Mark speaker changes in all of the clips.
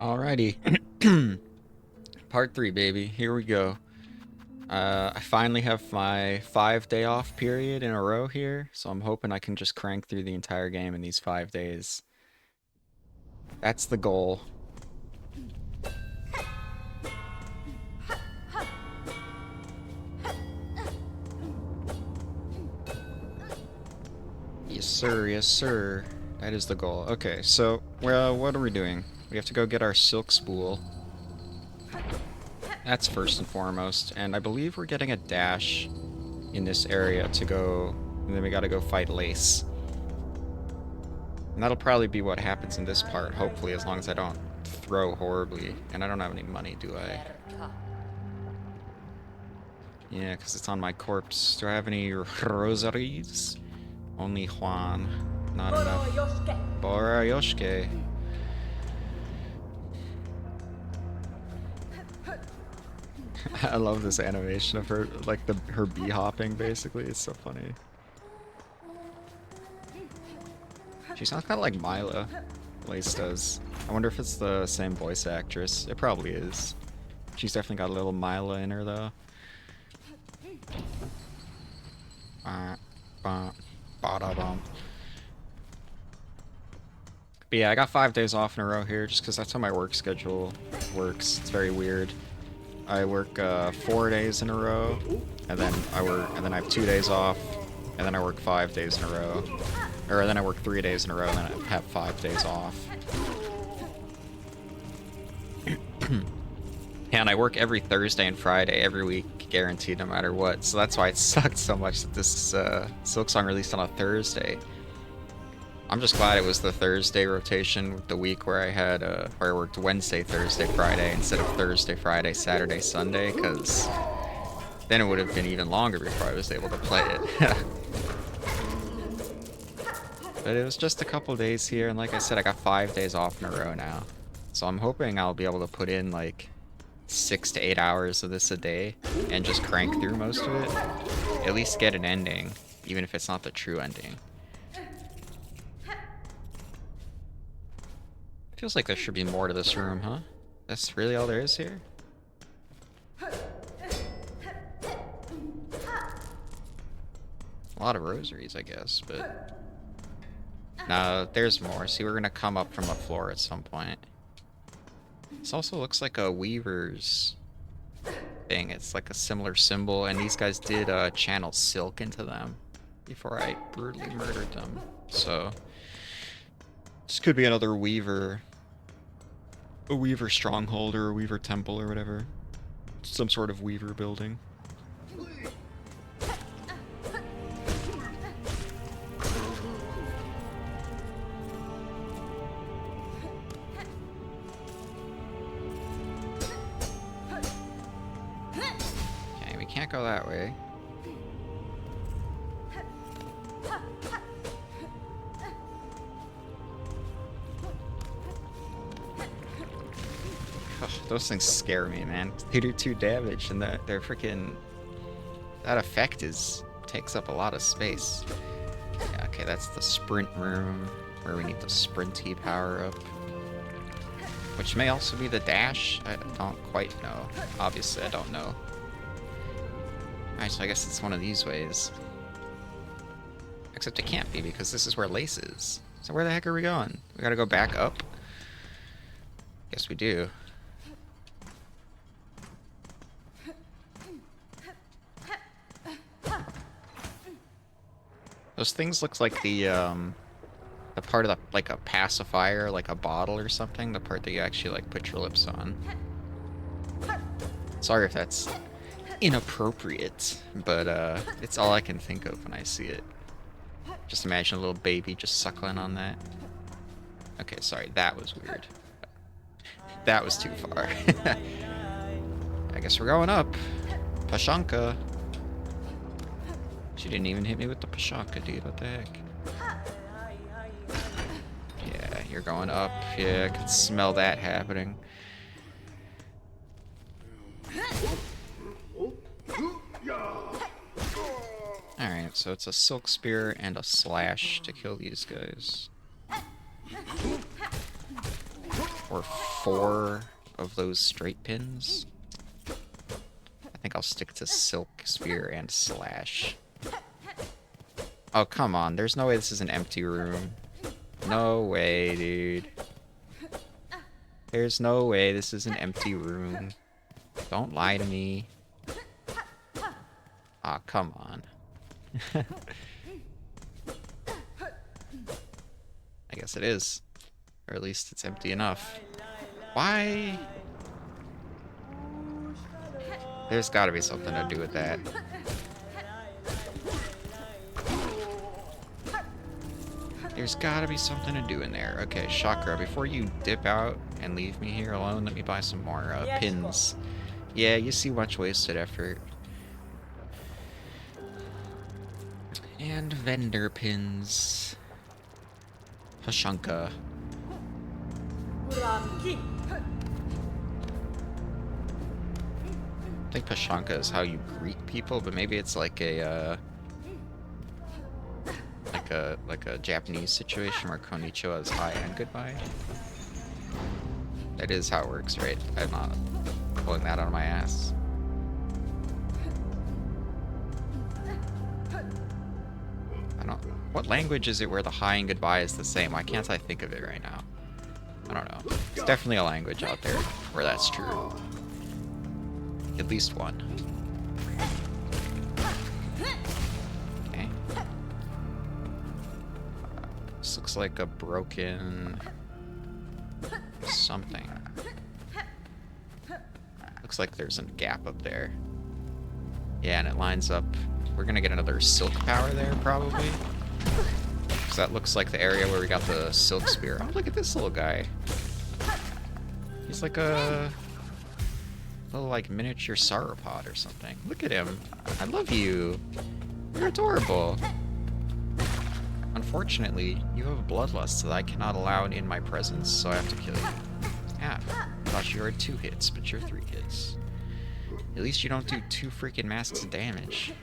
Speaker 1: Alrighty. Part 3, baby. Here we go. I finally have my 5-day off period in a row here, so I'm hoping I can just crank through the entire game in these 5 days. That's the goal. Yes, sir. Yes, sir. That is the goal. Okay, so, well, what are we doing? We have to go get our silk spool. That's first and foremost, and I believe we're getting a dash in this area to go, and then we gotta go fight Lace. And that'll probably be what happens in this part, hopefully, as long as I don't throw horribly. And I don't have any money, do I? Yeah, because it's on my corpse. Do I have any rosaries? Only Juan. Not enough. Bora-yoshke. I love this animation of her, like her bee hopping, basically. It's so funny. She sounds kind of like Mila, Lace does. I wonder if it's the same voice actress. It probably is. She's definitely got a little Mila in her, though. Ba-da-bum. But yeah, I got 5 days off in a row here, just because that's how my work schedule works. It's very weird. I work 4 days in a row, and then I have 2 days off, and then I work 5 days in a row. Or then I work 3 days in a row, and then I have 5 days off. And I work every Thursday and Friday every week, guaranteed, no matter what. So that's why it sucked so much that this Silksong released on a Thursday. I'm just glad it was the Thursday rotation with the week where I had where I worked Wednesday, Thursday, Friday instead of Thursday, Friday, Saturday, Sunday, because then it would have been even longer before I was able to play it. But it was just a couple days here, and like I said, I got 5 days off in a row now. So I'm hoping I'll be able to put in like 6 to 8 hours of this a day and just crank through most of it. At least get an ending, even if it's not the true ending. Feels like there should be more to this room, huh? That's really all there is here? A lot of rosaries, I guess, but... No, there's more. See, we're gonna come up from the floor at some point. This also looks like a weaver's thing. It's like a similar symbol, and these guys did channel silk into them before I brutally murdered them. So, this could be another weaver. A weaver stronghold or a weaver temple or whatever. Some sort of weaver building. Okay, we can't go that way. Those things scare me, man. They do 2 damage, and they're freaking... That effect takes up a lot of space. Yeah, okay, that's the sprint room, where we need the sprinty power-up. Which may also be the dash. I don't quite know. Obviously, I don't know. Alright, so I guess it's one of these ways. Except it can't be, because this is where Lace is. So where the heck are we going? We gotta go back up? Guess we do. Those things look like the part of the, like a pacifier, like a bottle or something, the part that you actually, like, put your lips on. Sorry if that's inappropriate, but, it's all I can think of when I see it. Just imagine a little baby just suckling on that. Okay, sorry, that was weird. That was too far. I guess we're going up. Pashanka. She didn't even hit me with the Pashanka, dude. What the heck? Yeah, you're going up. Yeah, I can smell that happening. Alright, so it's a silk spear and a slash to kill these guys. Or 4 of those straight pins. I think I'll stick to Silk, Spear, and Slash. Oh, come on. There's no way this is an empty room. No way, dude. There's no way this is an empty room. Don't lie to me. Aw, come on. I guess it is. Or at least it's empty enough. Why? There's gotta be something to do with that. There's gotta be something to do in there. Okay, Chakra, before you dip out and leave me here alone, let me buy some more pins. Yeah, you see much wasted effort. And vendor pins. Pashanka. I think Pashanka is how you greet people, but maybe it's like a like a Japanese situation where konnichiwa is hi and goodbye. That is how it works, right? I'm not pulling that out of my ass. I don't. What language is it where the hi and goodbye is the same? Why can't I think of it right now? I don't know. There's definitely a language out there where that's true. At least one. Okay. This looks like a broken something. Looks like there's a gap up there. Yeah, and it lines up. We're gonna get another silk power there, probably. Because that looks like the area where we got the silk spear. Oh, look at this little guy. He's like a little, like, miniature sauropod or something. Look at him. I love you. You're adorable. Unfortunately, you have a bloodlust that I cannot allow in my presence, so I have to kill you. Yeah, I thought you were 2 hits, but you're 3 hits. At least you don't do 2 freaking masks of damage.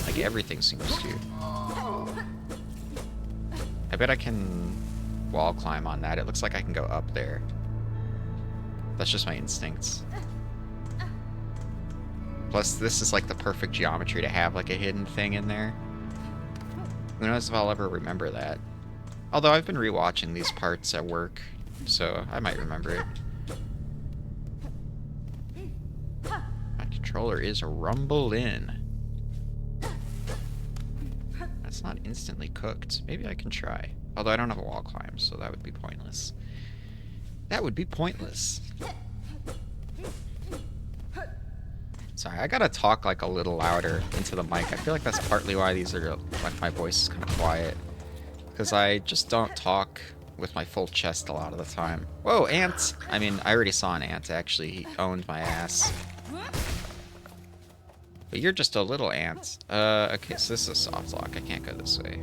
Speaker 1: Like everything seems to. I bet I can wall climb on that. It looks like I can go up there. That's just my instincts. Plus, this is like the perfect geometry to have like a hidden thing in there. Who knows if I'll ever remember that. Although I've been rewatching these parts at work, so I might remember it. My controller is rumbling. That's not instantly cooked. Maybe I can try. Although I don't have a wall climb, so that would be pointless. That would be pointless. Sorry, I gotta talk like a little louder into the mic. I feel like that's partly why these are like my voice is kind of quiet. Because I just don't talk with my full chest a lot of the time. Whoa, ant! I mean, I already saw an ant, actually. He owned my ass. But you're just a little ant. Okay, so this is a soft lock. I can't go this way.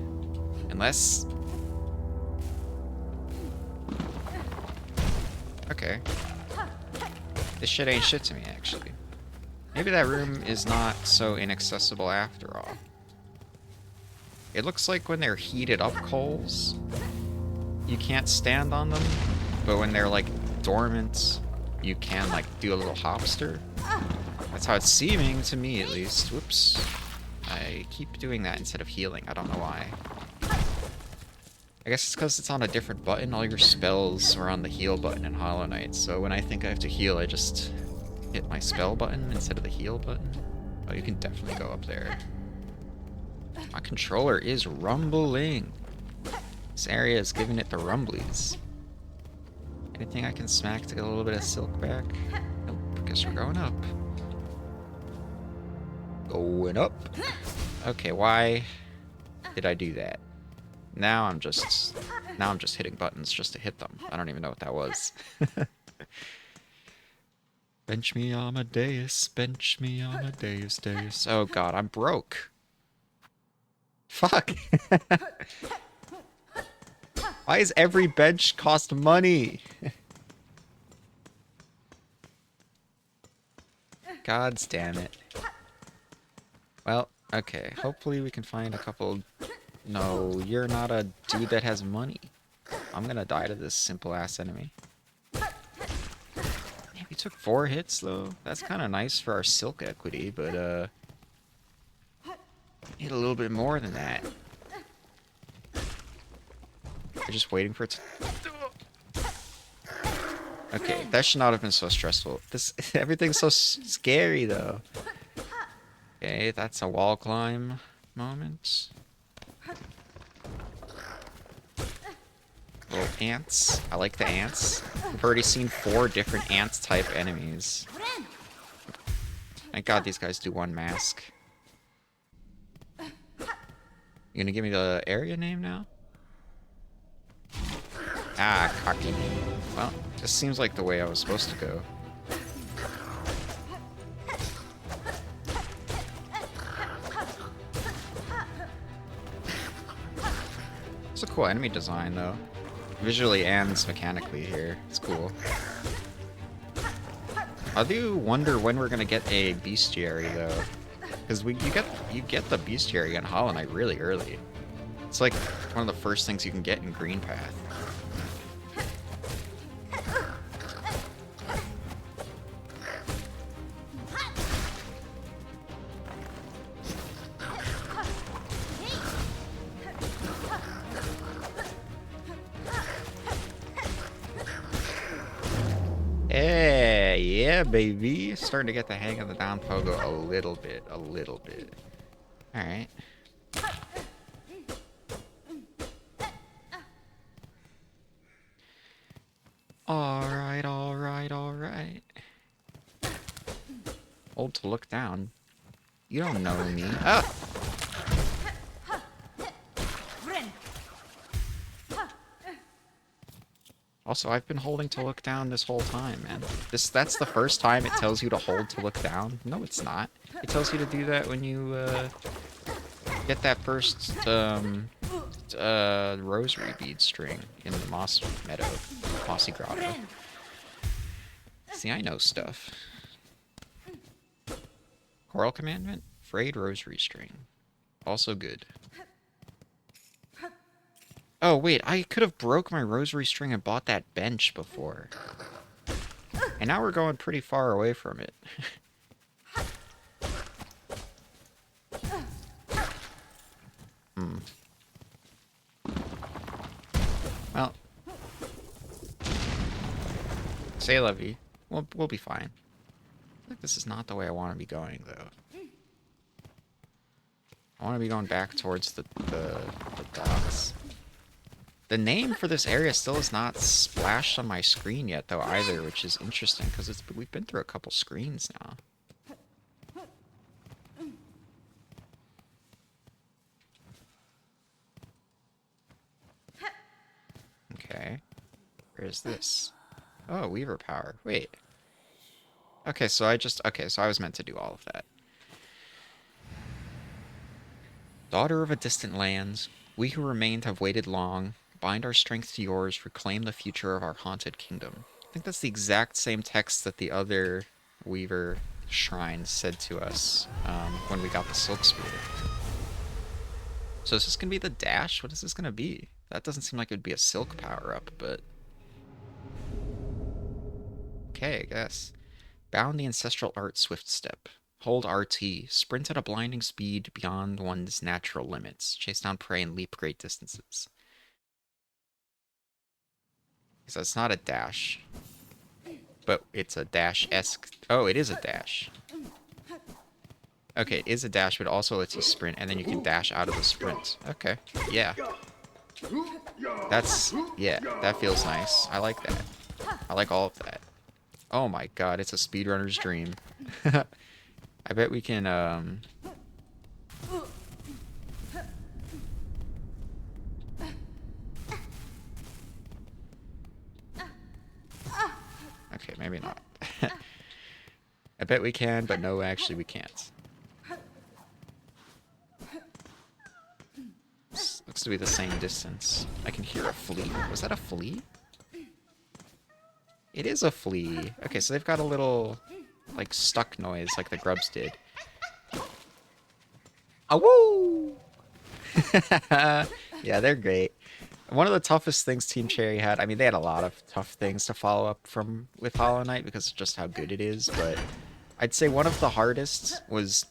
Speaker 1: Unless... Okay. This shit ain't shit to me, actually. Maybe that room is not so inaccessible after all. It looks like when they're heated up coals, you can't stand on them, but when they're like dormant, you can like do a little hopster. That's how it's seeming to me, at least. Whoops. I keep doing that instead of healing. I don't know why. I guess it's because it's on a different button. All your spells are on the heal button in Hollow Knight, so when I think I have to heal, I just hit my spell button instead of the heal button. Oh, you can definitely go up there. My controller is rumbling. This area is giving it the rumblies. Anything I can smack to get a little bit of silk back? Nope, guess we're going up. Going up. Okay, why did I do that? Now I'm just hitting buttons just to hit them. I don't even know what that was. Bench me Amadeus, bench me Amadeus, Deus. Oh god, I'm broke. Fuck. Why is every bench cost money? God damn it. Well, okay. Hopefully we can find a couple... No, you're not a dude that has money. I'm gonna die to this simple-ass enemy. He took 4 hits, though. That's kind of nice for our Silk equity, but, need a little bit more than that. We're just waiting for it to... Okay, that should not have been so stressful. Everything's so scary, though. Okay, that's a wall climb moment. Little ants. I like the ants. We've already seen 4 different ant-type enemies. Thank God these guys do 1 mask. You gonna give me the area name now? Ah, cocky. Well, this seems like the way I was supposed to go. It's a cool enemy design, though. Visually and mechanically here. It's cool. I do wonder when we're gonna get a bestiary, though. Because you get the bestiary in Hollow Knight really early. It's like one of the first things you can get in Green Path. Hey, yeah, baby. Starting to get the hang of the down pogo a little bit. Alright. Alright. Hold to look down. You don't know me. Ah! Also, I've been holding to look down this whole time, man. That's the first time it tells you to hold to look down. No, it's not. It tells you to do that when you, get that first, rosary bead string in the moss meadow. Mossy grotto. See, I know stuff. Coral commandment? Frayed rosary string. Also good. Oh, wait, I could have broke my rosary string and bought that bench before. And now we're going pretty far away from it. Well. Say lovey. We'll be fine. I think this is not the way I want to be going, though. I want to be going back towards the docks. The name for this area still is not splashed on my screen yet, though, either, which is interesting, because we've been through a couple screens now. Okay. Where is this? Oh, Weaver power. Wait. Okay, so I was meant to do all of that. Daughter of a distant land, we who remained have waited long. Bind our strength to yours, reclaim the future of our haunted kingdom. I think that's the exact same text that the other Weaver shrine said to us when we got the Silk Spear. So is this going to be the dash? What is this going to be? That doesn't seem like it would be a silk power-up, but... Okay, I guess. Bound the ancestral art Swift Step. Hold RT. Sprint at a blinding speed beyond one's natural limits. Chase down prey and leap great distances. So it's not a dash. But it's a dash-esque... Oh, it is a dash. Okay, it is a dash, but it also lets you sprint, and then you can dash out of the sprint. Okay, yeah. Yeah, that feels nice. I like that. I like all of that. Oh my god, it's a speedrunner's dream. I bet we can, Okay, maybe not. I bet we can, but no, actually we can't. This looks to be the same distance. I can hear a flea. Was that a flea? It is a flea. Okay, so they've got a little, like, stuck noise like the grubs did. Ah, woo! Yeah, they're great. One of the toughest things Team Cherry had, I mean, they had a lot of tough things to follow up from with Hollow Knight because of just how good it is, but I'd say one of the hardest was,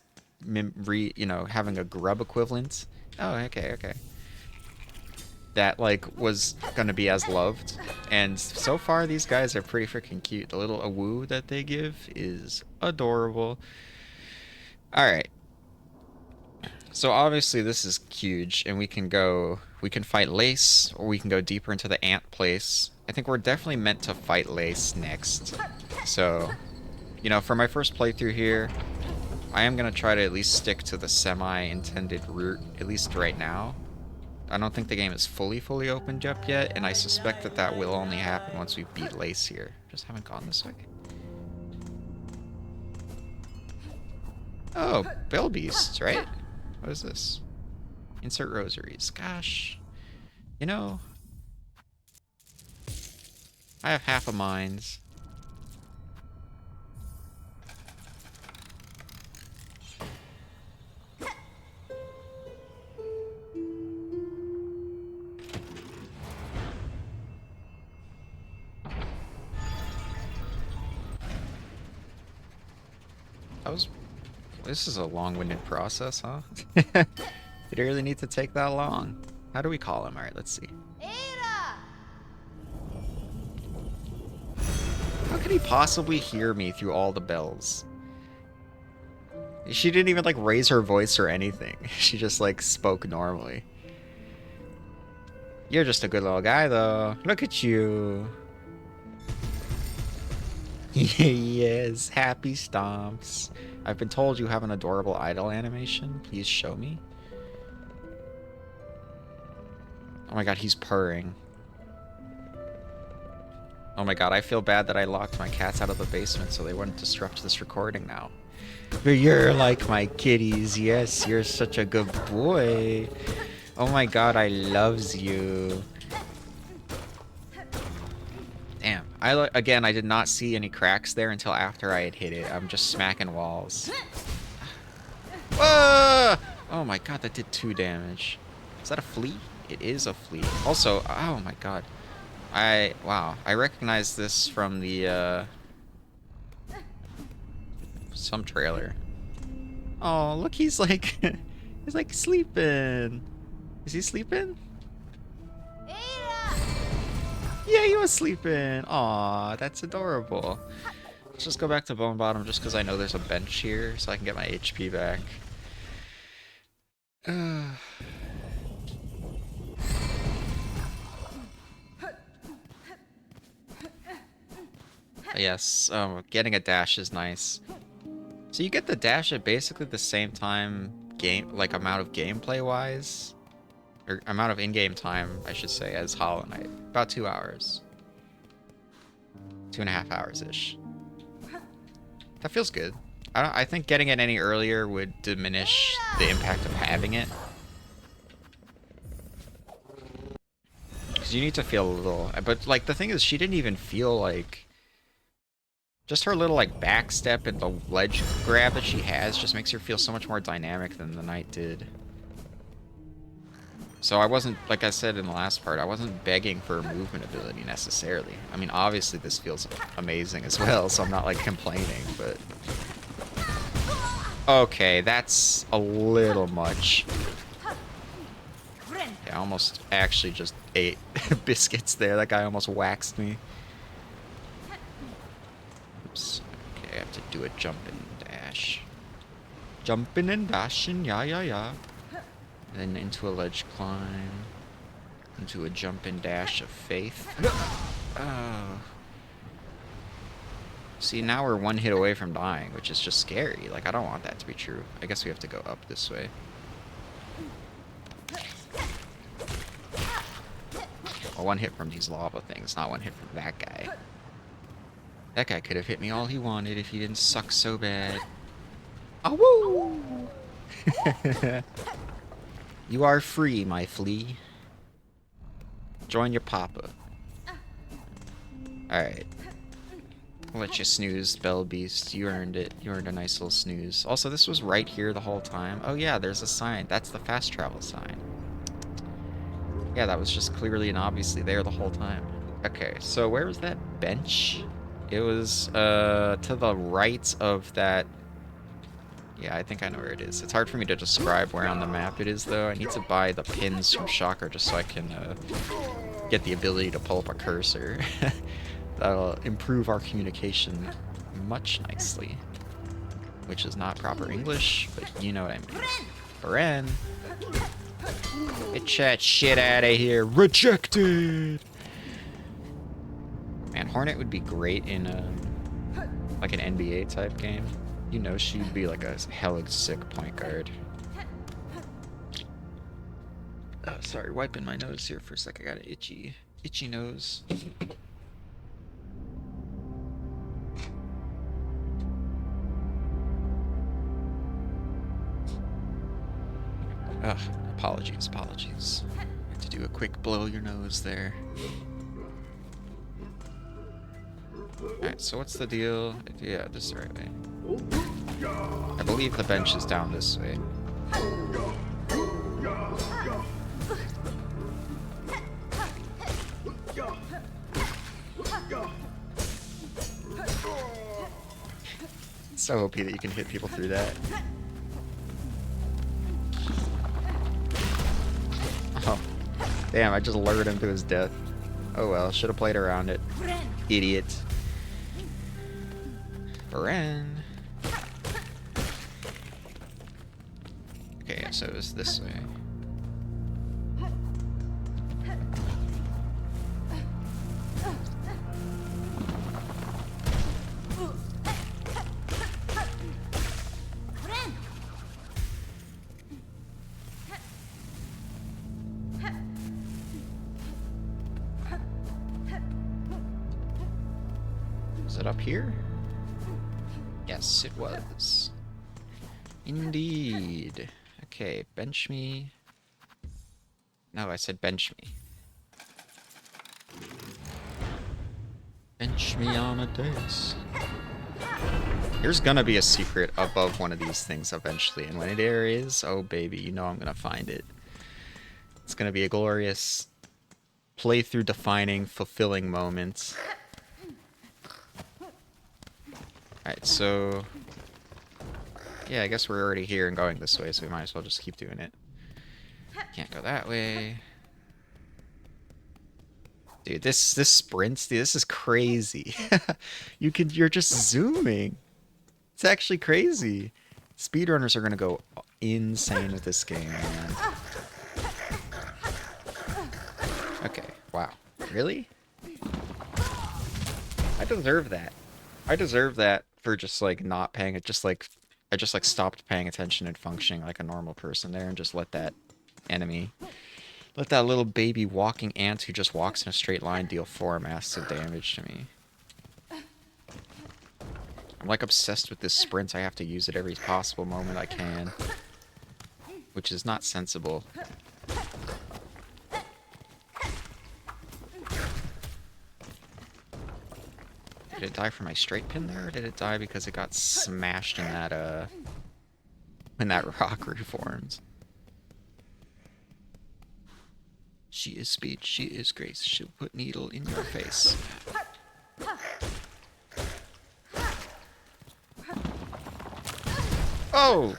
Speaker 1: having a grub equivalent. Oh, okay. That, like, was gonna be as loved. And so far, these guys are pretty freaking cute. The little awoo that they give is adorable. Alright. So obviously this is huge, and we can fight Lace, or we can go deeper into the ant place. I think we're definitely meant to fight Lace next. So, for my first playthrough here, I am going to try to at least stick to the semi-intended route, at least right now. I don't think the game is fully opened up yet, and I suspect that will only happen once we beat Lace here. Just haven't gone this way. Oh, Bell Beasts, right? What is this? Insert rosaries. Gosh. I have half a mind. This is a long-winded process, huh? Did it really need to take that long? How do we call him? Alright, let's see. How could he possibly hear me through all the bells? She didn't even, like, raise her voice or anything. She just, like, spoke normally. You're just a good little guy, though. Look at you. Yes, happy stomps. I've been told you have an adorable idol animation. Please show me. Oh my god, he's purring. Oh my god, I feel bad that I locked my cats out of the basement so they wouldn't disrupt this recording now. But you're like my kitties. Yes, you're such a good boy. Oh my god, I loves you. Damn. Again, I did not see any cracks there until after I had hit it. I'm just smacking walls. Whoa! Oh my god, that did 2 damage. Is that a flea? It is a flea. Also, oh my god. Wow. I recognize this from the, some trailer. Oh, look, he's like, he's like sleeping. Is he sleeping? Yeah, he was sleeping. Aw, that's adorable. Let's just go back to Bone Bottom just because I know there's a bench here so I can get my HP back. Yes, getting a dash is nice. So you get the dash at basically the same time amount of gameplay wise. Or amount of in-game time, I should say, as Hollow Knight. About 2 hours. 2.5 hours-ish. That feels good. I think getting it any earlier would diminish the impact of having it. Because you need to feel a little... But, like, the thing is, she didn't even feel like... Just her little, like, back step and the ledge grab that she has just makes her feel so much more dynamic than the Knight did. So I wasn't, like I said in the last part, I wasn't begging for movement ability necessarily. I mean, obviously this feels amazing as well, so I'm not, like, complaining, but... Okay, that's a little much. Yeah, I almost actually just ate biscuits there. That guy almost waxed me. Oops. Okay, I have to do a jump and dash. Jumping and dashing, yeah. Then into a ledge climb. Into a jump and dash of faith. Oh. See, now we're 1 hit away from dying, which is just scary. Like, I don't want that to be true. I guess we have to go up this way. Well, 1 hit from these lava things, not 1 hit from that guy. That guy could have hit me all he wanted if he didn't suck so bad. Oh, woo! You are free, my flea. Join your papa. Alright. I'll let you snooze, Bell Beast. You earned it. You earned a nice little snooze. Also, this was right here the whole time. Oh yeah, there's a sign. That's the fast travel sign. Yeah, that was just clearly and obviously there the whole time. Okay, so where was that bench? It was, to the right of that... Yeah, I think I know where it is. It's hard for me to describe where on the map it is, though. I need to buy the pins from Shocker just so I can, get the ability to pull up a cursor. That'll improve our communication much nicely. Which is not proper English, but you know what I mean. Bren! Get that shit out of here! Rejected! Man, Hornet would be great in, like an NBA type game. You know she'd be like a hella sick point guard. Sorry, wiping my nose here for a sec. I got an itchy nose. Ugh, apologies. Had to do a quick blow your nose there. Alright, so what's the deal? Yeah, this is the right way. I believe the bench is down this way. So OP that you can hit people through that. Oh, damn, I just lured him to his death. Oh well, should have played around it. Idiot. Bren. Okay, so it's this way. Is it up here? Yes, it was. Indeed. Okay, bench me. No, I said bench me. Bench me on a dice. There's gonna be a secret above one of these things eventually, and when there is, oh baby, you know I'm gonna find it. It's gonna be a glorious, playthrough defining, fulfilling moment. Alright, so... yeah, I guess we're already here and going this way, so we might as well just keep doing it. Can't go that way. Dude, this sprints, dude, this is crazy. You're just zooming. It's actually crazy. Speedrunners are gonna go insane with this game, man. Okay, wow. Really? I deserve that. I deserve that for just like not paying it, I just like stopped paying attention and functioning like a normal person there and just let that little baby walking ant who just walks in a straight line deal 4 massive damage to me. I'm like obsessed with this sprint. I have to use it every possible moment I can, which is not sensible. Did it die from my straight pin there, or did it die because it got smashed in that rock reforms? She is speed, she is grace, she'll put needle in your face. Oh!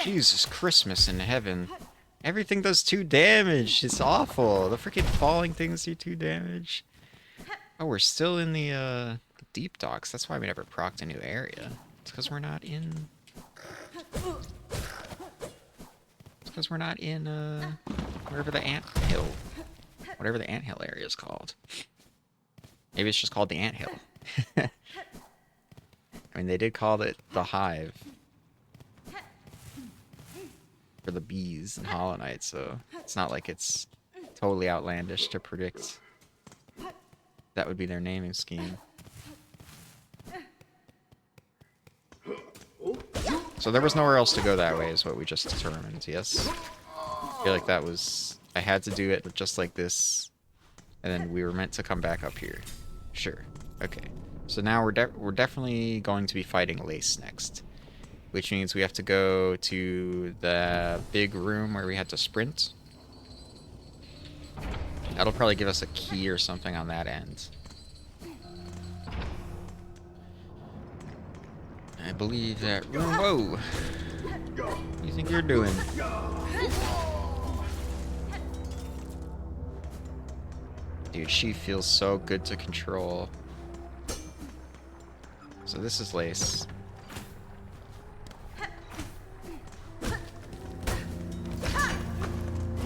Speaker 1: Jesus Christmas in heaven. Everything does 2 damage. It's awful. The freaking falling things do 2 damage. Oh, we're still in the deep docks. That's why we never procced a new area. It's because we're not in... It's because we're not in, wherever the anthill... Whatever the anthill area is called. Maybe it's just called the anthill. I mean, they did call it the hive. For the bees and Hollow Knight, so it's not like it's totally outlandish to predict that would be their naming scheme. So there was nowhere else to go that way is what we just determined, yes? I feel like that was... I had to do it just like this, and then we were meant to come back up here. Sure. Okay. So now we're definitely going to be fighting Lace next. which means we have to go to the big room where we had to sprint. That'll probably give us a key or something on that end. I believe that room... Whoa! What do you think you're doing? Dude, she feels so good to control. So this is Lace.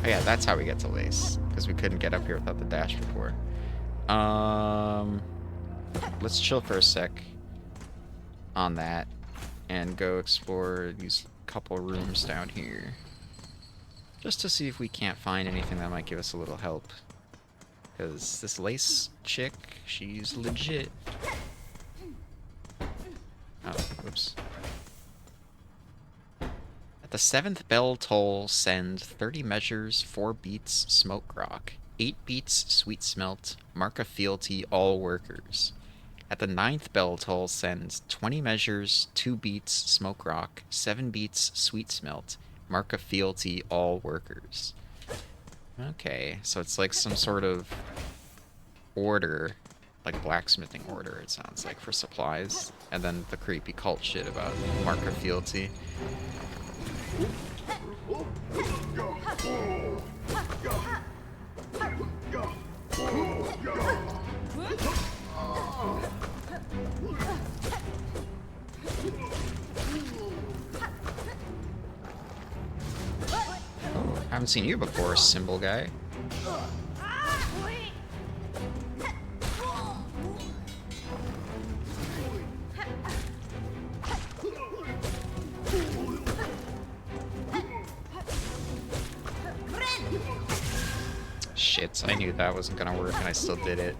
Speaker 1: Oh yeah, that's how we get to Lace. Because we couldn't get up here without the dash before. Let's chill for a sec on that. And go explore these couple rooms down here. Just to see if we can't find anything that might give us a little help. Because this Lace chick, she's legit. Oh, whoops. At the 7th bell toll, send 30 measures, 4 beats, smoke rock, 8 beats, sweet smelt, mark of fealty, all workers. At the 9th bell toll, send 20 measures, 2 beats, smoke rock, 7 beats, sweet smelt, mark of fealty, all workers. Okay, so it's like some sort of order, like blacksmithing order, it sounds like, for supplies. And then the creepy cult shit about mark of fealty. Oh, haven't seen you before, symbol guy. Shit, I knew that wasn't gonna work and I still did it.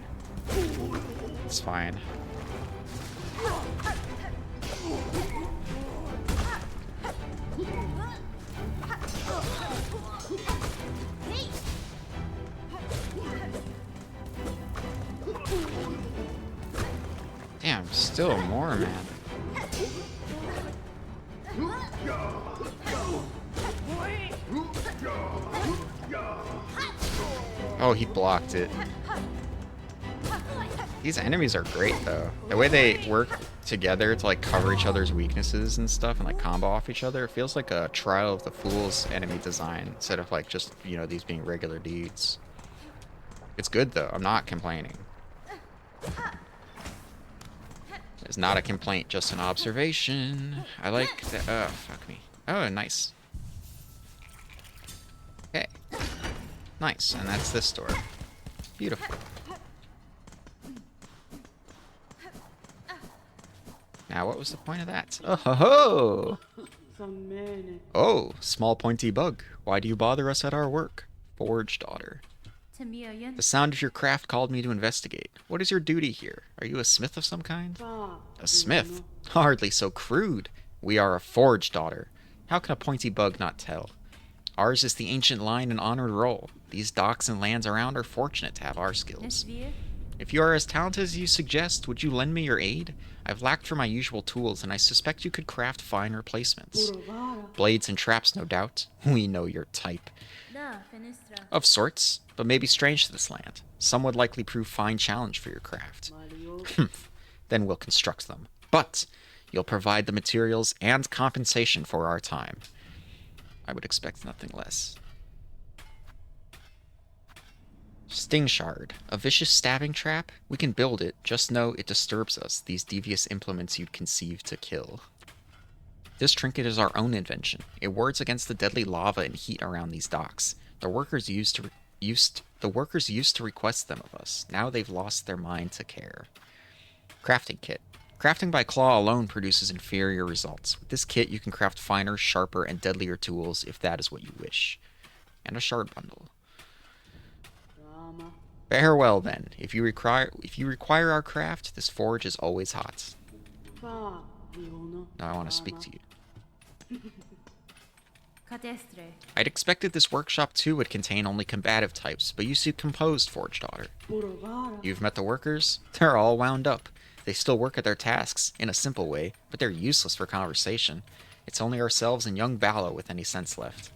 Speaker 1: It's fine. Damn, still more, man. Oh, he blocked it. These enemies are great, though. The way they work together to, like, cover each other's weaknesses and stuff and, like, combo off each other, it feels like a Trial of the Fools enemy design instead of, like, just, you know, these being regular dudes. It's good, though. I'm not complaining. It's not a complaint, just an observation. I like that. Oh, fuck me. Oh, nice. Okay. Nice, and that's this door. Beautiful. Now, what was the point of that? Oh, ho, ho! Oh, small pointy bug. Why do you bother us at our work? Forge daughter. The sound of your craft called me to investigate. What is your duty here? Are you a smith of some kind? A smith? Hardly so crude. We are a forge daughter. How can a pointy bug not tell? Ours is the ancient line and honored role. These docks and lands around are fortunate to have our skills. If you are as talented as you suggest, would you lend me your aid? I've lacked for my usual tools, and I suspect you could craft fine replacements. Blades and traps, no doubt. We know your type. Of sorts, but may be strange to this land. Some would likely prove fine challenge for your craft. Then we'll construct them. But you'll provide the materials and compensation for our time. I would expect nothing less. Sting Shard. A vicious stabbing trap? We can build it, just know it disturbs us, these devious implements you'd conceive to kill. This trinket is our own invention. It wards against the deadly lava and heat around these docks. The workers used to request them of us. Now they've lost their mind to care. Crafting kit. Crafting by claw alone produces inferior results. With this kit, you can craft finer, sharper, and deadlier tools if that is what you wish. And a shard bundle. Farewell, then. If you require our craft, this forge is always hot. Now I want to speak to you. I'd expected this workshop too would contain only combative types, but you see composed, Forge Daughter. You've met the workers? They're all wound up. They still work at their tasks, in a simple way, but they're useless for conversation. It's only ourselves and young Ballo with any sense left.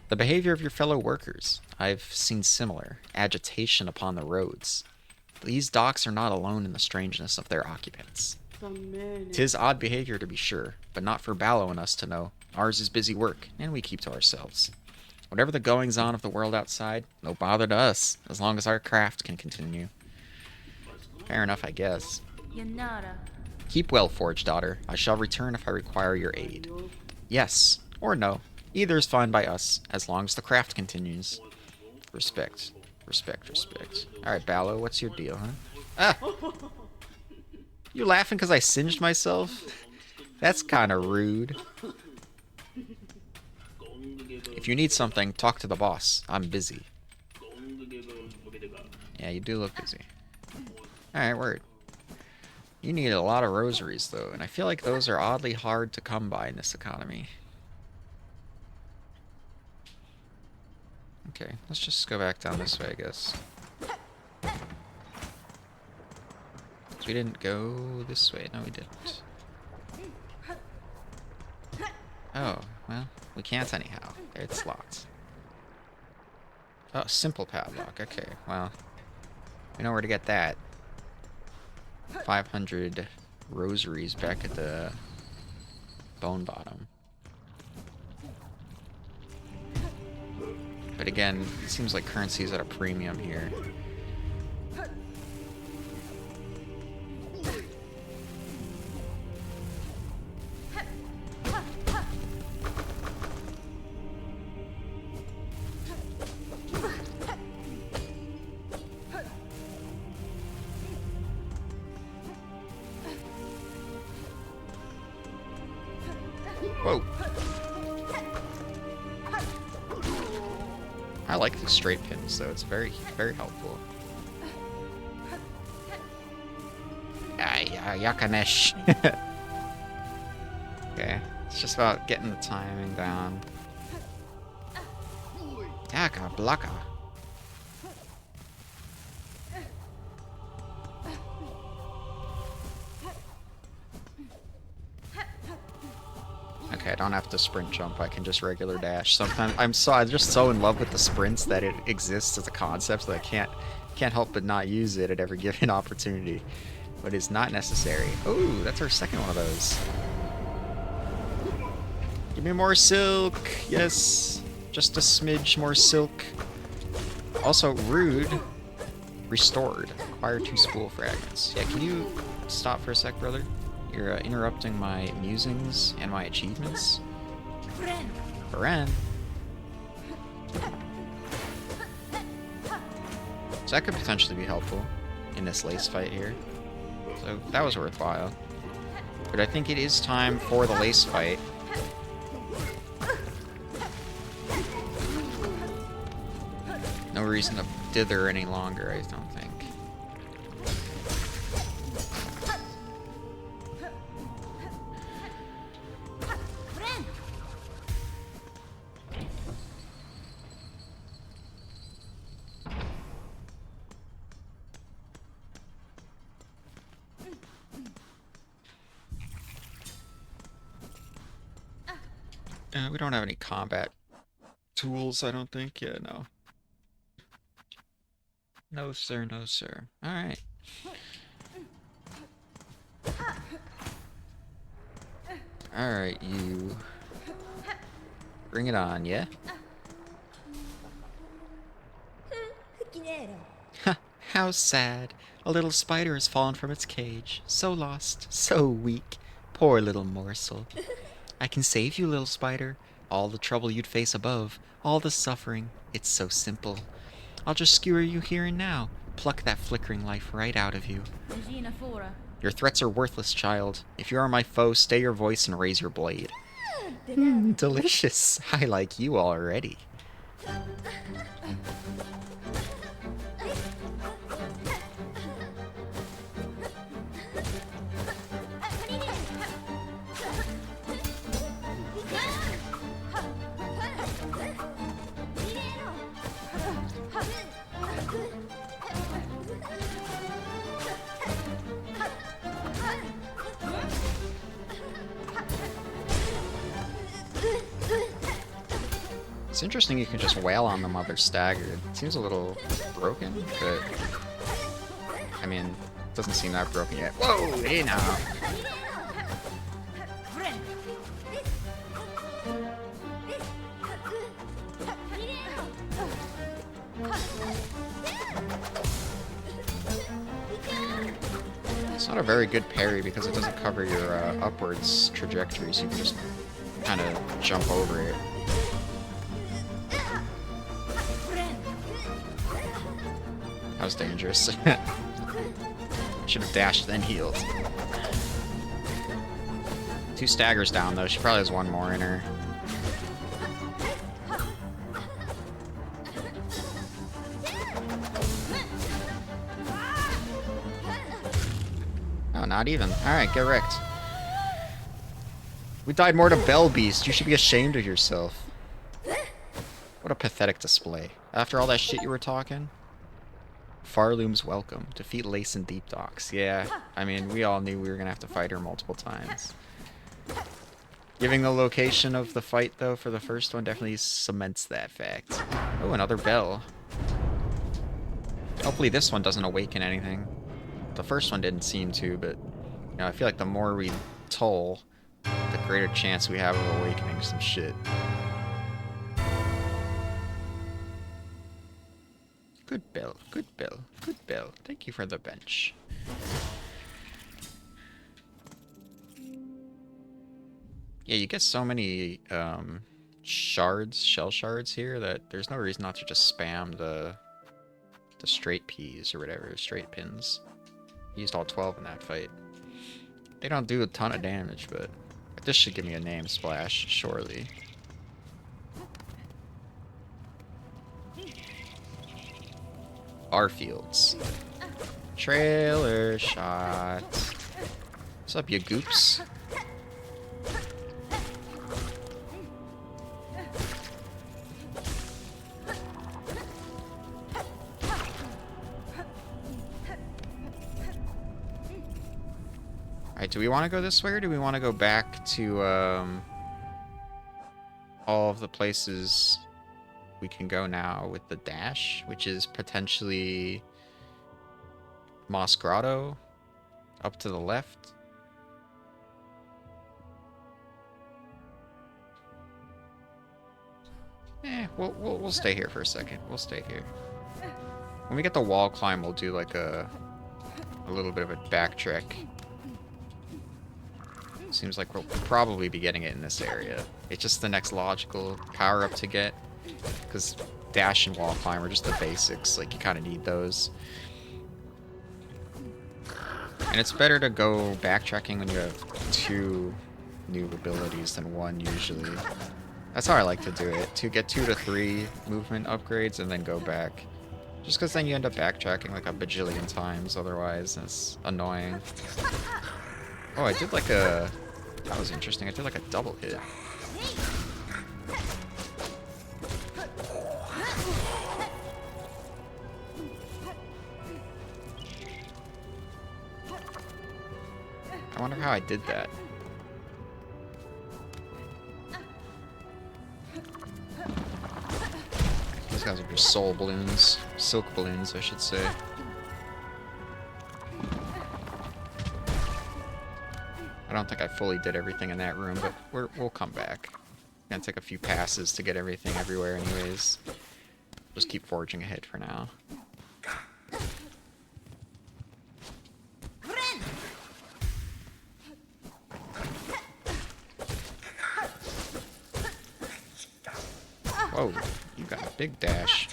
Speaker 1: The behavior of your fellow workers. I've seen similar. Agitation upon the roads. These docks are not alone in the strangeness of their occupants. 'Tis odd behavior to be sure, but not for Ballo and us to know. Ours is busy work, and we keep to ourselves. Whatever the goings-on of the world outside, no bother to us, as long as our craft can continue. Fair enough, I guess. Keep well, Forge Daughter. I shall return if I require your aid. Yes, or no. Either is fine by us, as long as the craft continues. Respect. Respect, respect. Alright, Ballo, what's your deal, huh? Ah! You laughing because I singed myself? That's kind of rude. If you need something, talk to the boss. I'm busy. Yeah, you do look busy. Alright, word. You need a lot of rosaries, though, and I feel like those are oddly hard to come by in this economy. Okay, let's just go back down this way, I guess. We didn't go this way. No, we didn't. Oh, well, we can't anyhow. It's locked. Oh, simple padlock. Okay, well, we know where to get that. 500 rosaries back at the bone bottom. But again, it seems like currency is at a premium here. Whoa. I like the straight pins, though. It's very, very helpful. Yakanesh. Okay, it's just about getting the timing down. Yaka blaka. Okay, I don't have to sprint jump, I can just regular dash. Sometimes I'm just so in love with the sprints that it exists as a concept that I can't help but not use it at every given opportunity. But it's not necessary. Ooh, that's our second one of those. Give me more silk. Yes. Just a smidge more silk. Also, rude. Restored. Acquire 2 spool fragments. Yeah, can you stop for a sec, brother? You're interrupting my musings and my achievements. Bren. So that could potentially be helpful in this lace fight here. So that was worthwhile. But I think it is time for the lace fight. No reason to dither any longer, I don't think. We don't have any combat tools, I don't think. Yeah, no. No, sir, no, sir. Alright. Alright, you. Bring it on, yeah? Ha, how sad. A little spider has fallen from its cage. So lost, so weak. Poor little morsel. I can save you, little spider. All the trouble you'd face above, all the suffering. It's so simple. I'll just skewer you here and now. Pluck that flickering life right out of you. Your threats are worthless, child. If you are my foe, stay your voice and raise your blade. Delicious. I like you already. It's interesting you can just wail on them while they're staggered. It seems a little broken, but I mean, it doesn't seem that broken yet. Whoa, hey now. It's not a very good parry because it doesn't cover your upwards trajectory, so you can just kind of jump over it. That was dangerous. Should have dashed then healed. 2 staggers down though. She probably has 1 more in her. Oh, not even. Alright, get wrecked. We died more to Bell Beast. You should be ashamed of yourself. What a pathetic display. After all that shit you were talking? Farloom's welcome. Defeat Lace in Deep Docks. Yeah, I mean, we all knew we were gonna have to fight her multiple times. Giving the location of the fight, though, for the first one definitely cements that fact. Oh, another bell. Hopefully this one doesn't awaken anything. The first one didn't seem to, but you know, I feel like the more we toll, the greater chance we have of awakening some shit. Good bell, good bell, good bell. Thank you for the bench. Yeah, you get so many shards, shell shards here that there's no reason not to just spam the straight peas or whatever, straight pins. Used all 12 in that fight. They don't do a ton of damage, but this should give me a name splash, surely. Barfields. Trailer shot. What's up, you goops? Alright, do we want to go this way, or do we want to go back to all of the places we can go now with the dash, which is potentially Moss Grotto up to the left? We'll stay here for a second. We'll stay here. When we get the wall climb, we'll do like a little bit of a backtrack. Seems like we'll probably be getting it in this area. It's just the next logical power-up to get, because dash and wall climb are just the basics. Like, you kind of need those. And it's better to go backtracking when you have 2 new abilities than 1 usually. That's how I like to do it. To get 2 to 3 movement upgrades and then go back. Just because then you end up backtracking like a bajillion times otherwise, and it's annoying. Oh, I did like a... That was interesting. I did like a double hit. I wonder how I did that. These guys are just soul balloons. Silk balloons, I should say. I don't think I fully did everything in that room, but we'll come back. Gonna take a few passes to get everything everywhere anyways. Just keep forging ahead for now. Whoa, you got a big dash.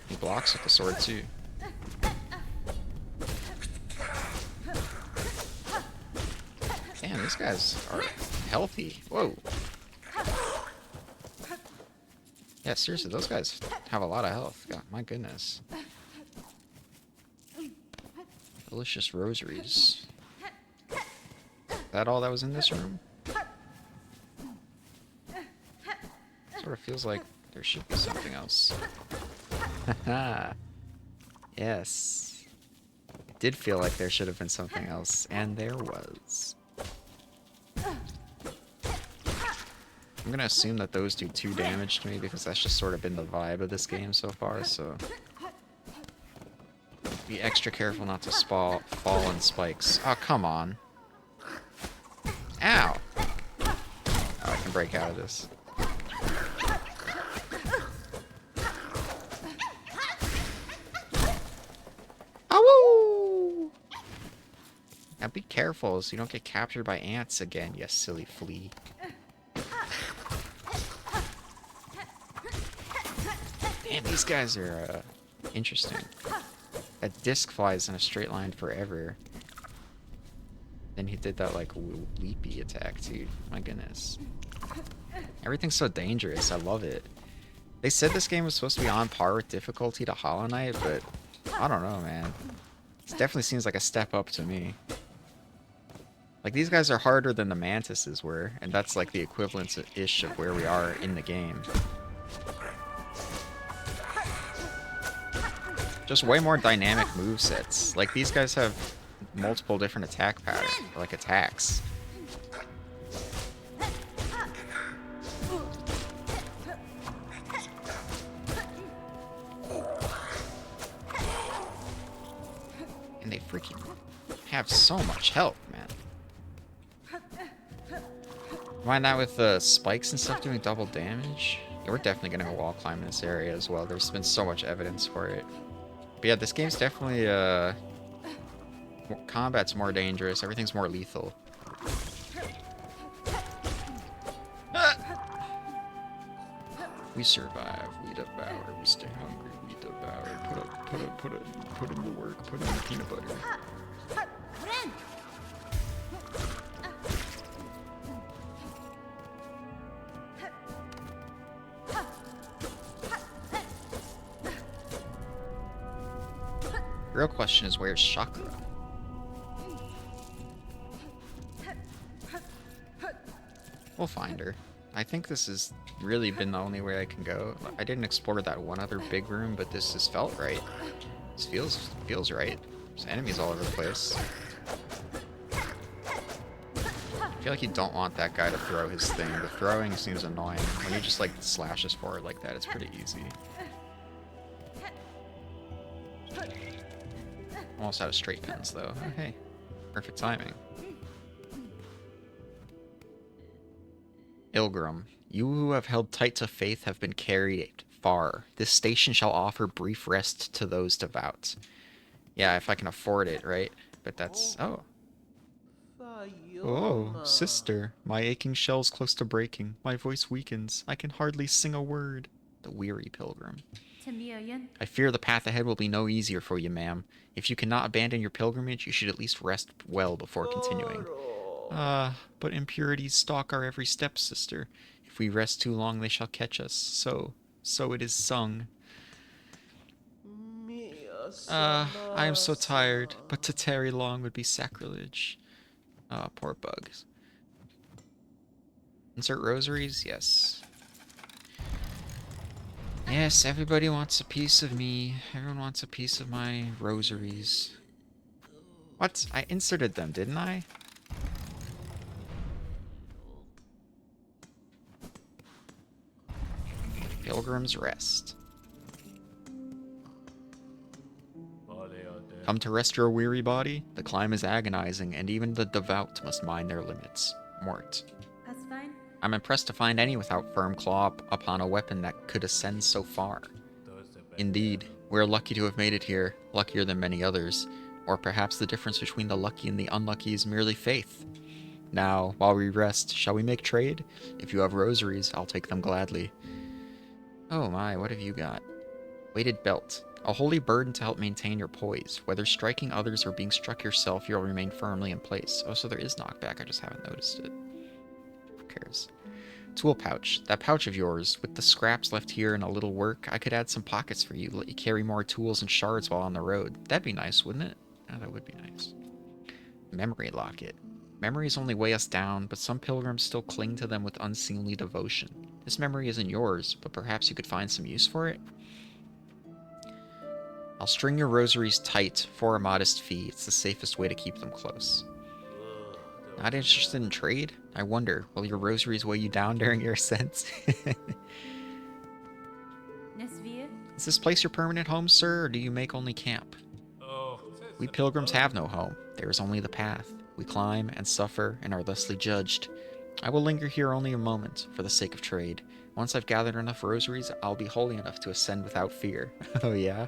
Speaker 1: He blocks with the sword too. Damn, these guys are healthy. Whoa. Yeah, seriously, those guys have a lot of health. God, my goodness. Delicious rosaries. Is that all that was in this room? Sort of feels like there should be something else. Haha. Yes. It did feel like there should have been something else, and there was. I'm gonna assume that those do 2 damage to me because that's just sort of been the vibe of this game so far, so... Be extra careful not to fall in spikes. Oh, come on. Ow! Oh, I can break out of this. Ow! Now be careful so you don't get captured by ants again, you silly flea. Damn, these guys are interesting. That disc flies in a straight line forever. Then he did that like leapy attack too. My goodness. Everything's so dangerous. I love it. They said this game was supposed to be on par with difficulty to Hollow Knight, but I don't know, man. It definitely seems like a step up to me. Like, these guys are harder than the Mantises were, and that's like the equivalent-ish of where we are in the game. Just way more dynamic movesets. Like, these guys have multiple different attack patterns, like attacks. And they freaking have so much health, man. Combine that with the spikes and stuff doing double damage. Yeah, we're definitely gonna go wall climb in this area as well. There's been so much evidence for it. But yeah, this game's definitely, combat's more dangerous. Everything's more lethal. We survive, we devour, we stay hungry, we devour. Put in the work, put in the peanut butter. The real question is, where's Chakra? We'll find her. I think this has really been the only way I can go. I didn't explore that one other big room, but this has felt right. This feels right. There's enemies all over the place. I feel like you don't want that guy to throw his thing. The throwing seems annoying. When he just like slashes forward like that, it's pretty easy. Almost out of straight pins though. Oh, hey, perfect timing. Ilgrim, you who have held tight to faith have been carried far. This station shall offer brief rest to those devout. Yeah, if I can afford it, right? But that's... oh. Oh, sister. My aching shell's close to breaking. My voice weakens. I can hardly sing a word. The weary pilgrim. I fear the path ahead will be no easier for you, ma'am. If you cannot abandon your pilgrimage, you should at least rest well before continuing. But impurities stalk our every step, sister. If we rest too long, they shall catch us. So it is sung. I am so tired, but to tarry long would be sacrilege. Ah, poor bugs. Insert rosaries? Yes. Yes, everybody wants a piece of me. Everyone wants a piece of my rosaries. What? I inserted them, didn't I? Pilgrim's Rest. Come to rest your weary body? The climb is agonizing, and even the devout must mind their limits. Mort.
Speaker 2: That's fine.
Speaker 1: I'm impressed to find any without firm claw upon a weapon that could ascend so far. Indeed, we're lucky to have made it here, luckier than many others. Or perhaps the difference between the lucky and the unlucky is merely faith. Now, while we rest, shall we make trade? If you have rosaries, I'll take them gladly. Oh my, what have you got? Weighted belt. A holy burden to help maintain your poise. Whether striking others or being struck yourself, you'll remain firmly in place. Oh, so there is knockback, I just haven't noticed it. Who cares? Tool pouch. That pouch of yours, with the scraps left here and a little work, I could add some pockets for you, let you carry more tools and shards while on the road. That'd be nice, wouldn't it? Oh, that would be nice. Memory locket. Memories only weigh us down, but some pilgrims still cling to them with unseemly devotion. This memory isn't yours, but perhaps you could find some use for it? I'll string your rosaries tight for a modest fee. It's the safest way to keep them close. Not interested in trade? I wonder, will your rosaries weigh you down during your ascents? Is this place your permanent home, sir, or do you make only camp? We pilgrims have no home. There is only the path. We climb and suffer and are thusly judged. I will linger here only a moment, for the sake of trade. Once I've gathered enough rosaries, I'll be holy enough to ascend without fear. Oh yeah?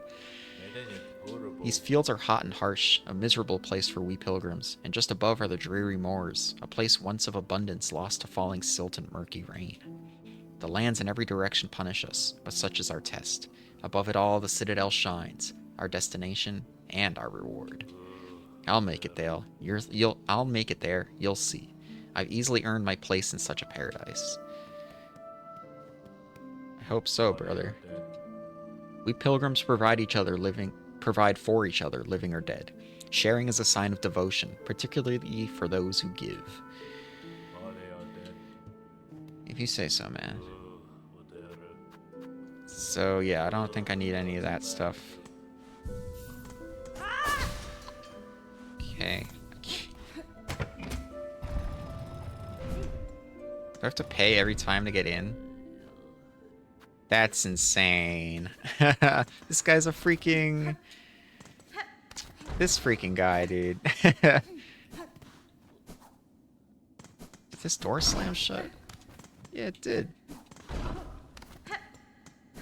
Speaker 1: These fields are hot and harsh, a miserable place for we pilgrims, and just above are the dreary moors, a place once of abundance lost to falling silt and murky rain. The lands in every direction punish us, but such is our test. Above it all, the citadel shines, our destination and our reward. I'll make it there. I'll make it there. You'll see. I've easily earned my place in such a paradise. I hope so, brother. We pilgrims provide for each other, living or dead. Sharing is a sign of devotion, particularly for those who give. If you say so, man. So yeah, I don't think I need any of that stuff. Okay. Do I have to pay every time to get in? That's insane. This guy's a freaking... This freaking guy, dude. Did this door slam shut? Yeah, it did.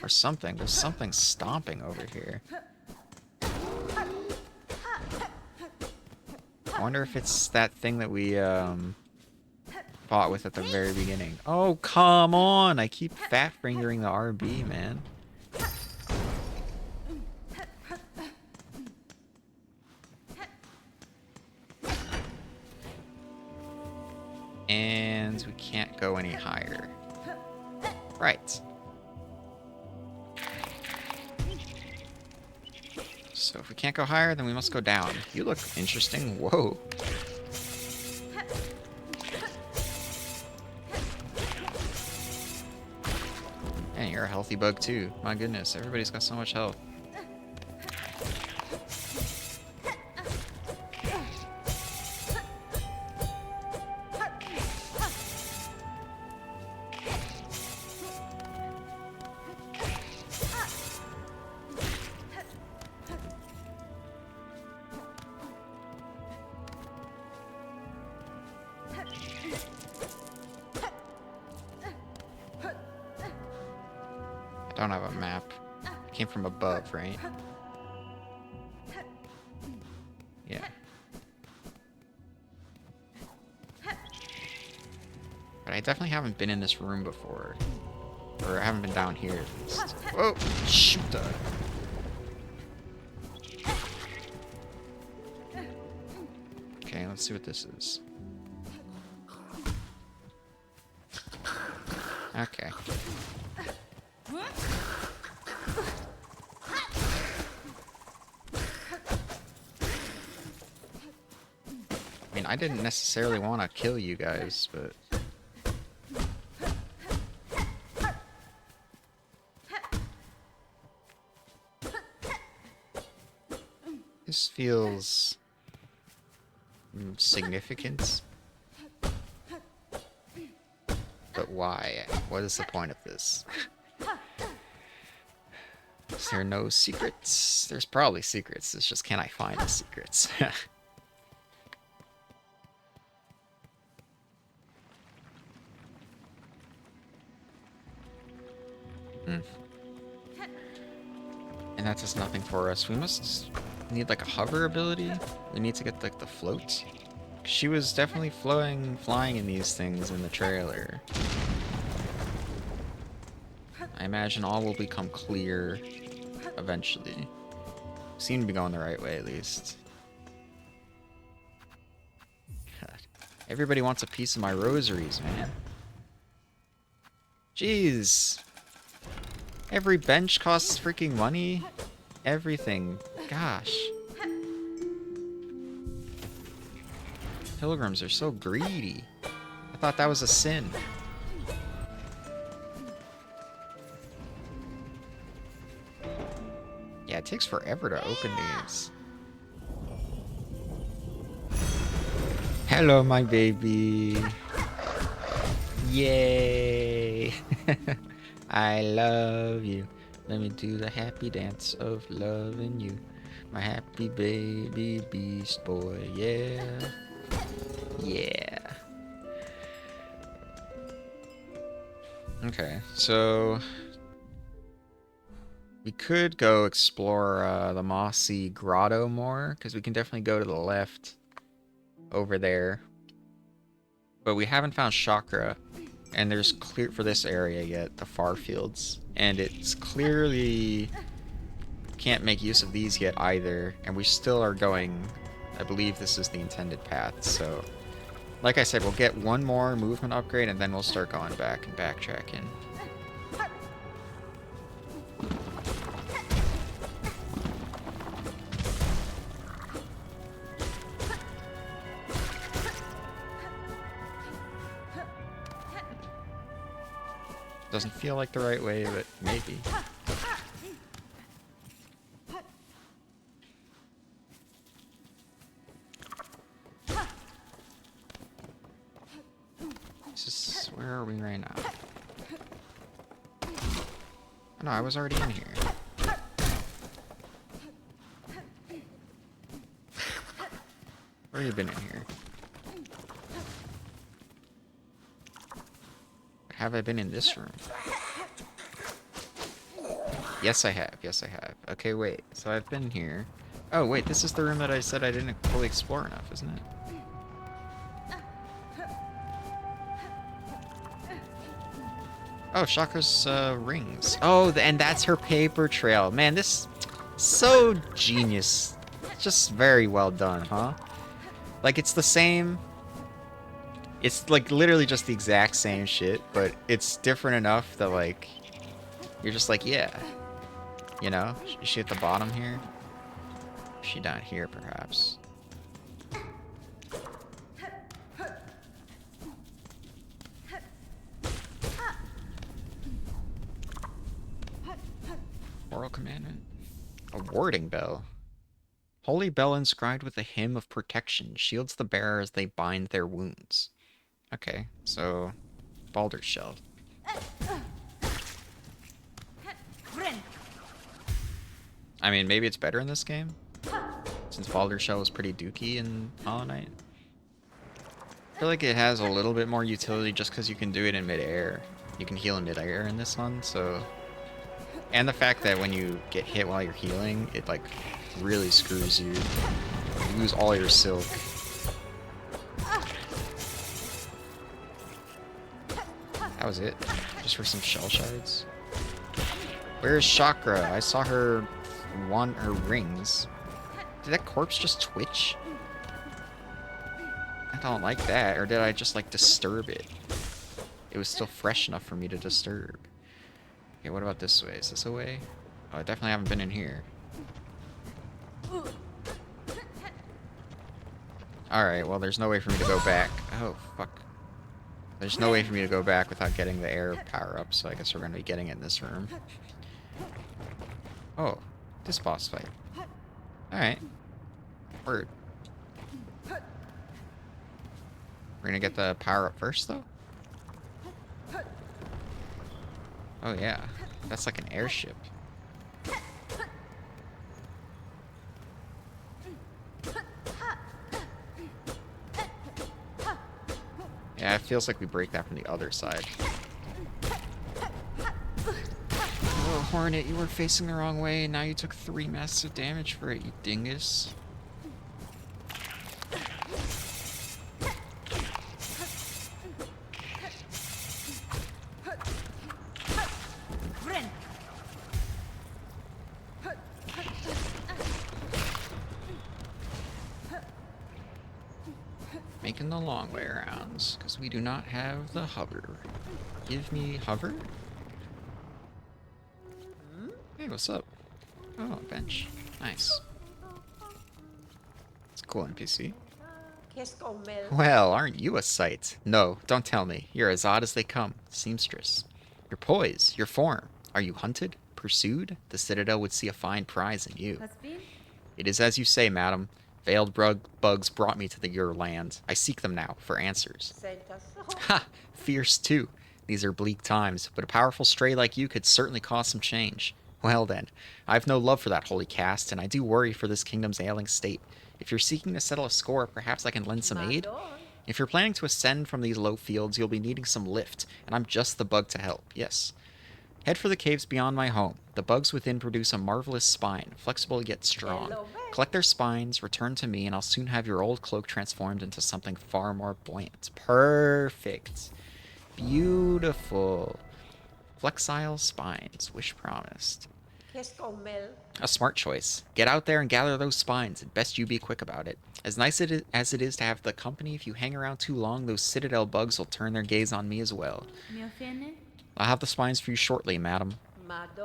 Speaker 1: Or something. There's something stomping over here. I wonder if it's that thing that we fought with at the very beginning. Oh, come on! I keep fat fingering the RB, man. And we can't go any higher. Right. So if we can't go higher, then we must go down. You look interesting. Whoa. And you're a healthy bug too. My goodness, everybody's got so much health. I don't have a map. It came from above, right? Yeah. But I definitely haven't been in this room before. Or I haven't been down here at least. Whoa! Shoot! Okay, let's see what this is. Okay. I mean, I didn't necessarily want to kill you guys, but... This feels... significant. But why? What is the point of this? Is there no secrets? There's probably secrets. It's just, can I find the secrets? And that does nothing for us. We must need like a hover ability. We need to get like the float. She was definitely flying in these things in the trailer. I imagine all will become clear eventually. Seem to be going the right way at least. God. Everybody wants a piece of my rosaries, man. Jeez. Every bench costs freaking money. Everything. Gosh. Pilgrims are so greedy. I thought that was a sin. Yeah, it takes forever to open these. Hello, my baby. Yay! I love you. Let me do the happy dance of loving you. My happy baby beast boy, yeah. Yeah. Okay, so we could go explore the mossy grotto more, because we can definitely go to the left over there. But we haven't found chakra, and there's clear for this area yet, the far fields. And it's clearly can't make use of these yet either, and we still are going, I believe this is the intended path, so like I said, we'll get one more movement upgrade and then we'll start going back and backtracking. Doesn't feel like the right way, but maybe. Where are we right now? Oh, no, I was already in here. Where have you been in here? Have I been in this room? Yes, I have. Yes, I have. Okay, wait. So I've been here. Oh, wait. This is the room that I said I didn't fully explore enough, isn't it? Oh, Chakra's rings. Oh, and that's her paper trail. Man, this so genius. Just very well done, huh? Like, it's the same. It's, like, literally just the exact same shit, but it's different enough that, like, you're just like, yeah. You know? Is she at the bottom here? Is she down here, perhaps? Oral commandment. A warding bell. Holy bell inscribed with a hymn of protection shields the bearer as they bind their wounds. Okay, so Baldur's Shell. I mean, maybe it's better in this game, since Baldur's Shell was pretty dookie in Hollow Knight. I feel like it has a little bit more utility just because you can do it in midair. You can heal in midair in this one, so... And the fact that when you get hit while you're healing, it, like, really screws you. You lose all your silk. That was it. Just for some shell shards. Where's Chakra? I saw her her rings. Did that corpse just twitch? I don't like that. Or did I just, like, disturb it? It was still fresh enough for me to disturb. Okay, what about this way? Is this a way? Oh, I definitely haven't been in here. Alright, well, there's no way for me to go back. Oh, fuck. There's no way for me to go back without getting the air power up, so I guess we're going to be getting it in this room. Oh, this boss fight. Alright. Word. We're going to get the power up first, though? Oh, yeah. That's like an airship. Yeah, it feels like we break that from the other side. Oh, Hornet, you were facing the wrong way, and now you took 3 massive damage for it, you dingus. Making the long way around, because we do not have the hover. Give me hover? Hey, what's up? Oh, a bench. Nice. It's a cool NPC. Well, aren't you a sight? No, don't tell me. You're as odd as they come, seamstress. Your poise, your form. Are you hunted? Pursued? The Citadel would see a fine prize in you. It is as you say, madam. Veiled bugs brought me to your land. I seek them now for answers. Ha! Fierce too. These are bleak times, but a powerful stray like you could certainly cause some change. Well then, I have no love for that holy caste, and I do worry for this kingdom's ailing state. If you're seeking to settle a score, perhaps I can lend some aid? If you're planning to ascend from these low fields, you'll be needing some lift, and I'm just the bug to help, yes. Head for the caves beyond my home. The bugs within produce a marvelous spine, flexible yet strong. Collect their spines, return to me, and I'll soon have your old cloak transformed into something far more buoyant. Perfect. Beautiful. Flexile spines, wish promised. A smart choice. Get out there and gather those spines, and best you be quick about it. As nice as it is to have the company, if you hang around too long, those citadel bugs will turn their gaze on me as well. I'll have the spines for you shortly, madam.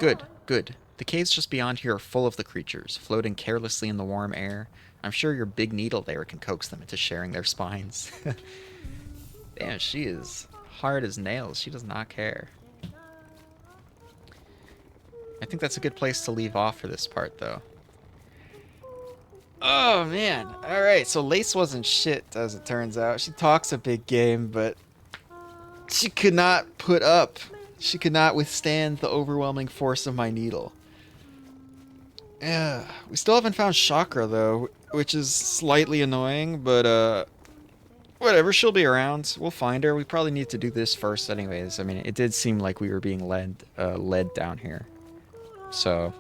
Speaker 1: Good, good. The caves just beyond here are full of the creatures, floating carelessly in the warm air. I'm sure your big needle there can coax them into sharing their spines. Damn, she is hard as nails. She does not care. I think that's a good place to leave off for this part, though. Oh, man. Alright, so Lace wasn't shit, as it turns out. She talks a big game, but she could not put up. She could not withstand the overwhelming force of my needle. Yeah, we still haven't found Chakra, though, which is slightly annoying, but, whatever, she'll be around. We'll find her. We probably need to do this first anyways. I mean, it did seem like we were being led down here. So,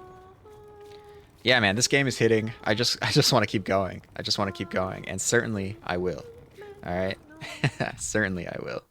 Speaker 1: yeah, man, this game is hitting. I just want to keep going. I just want to keep going, and certainly I will. All right, certainly I will.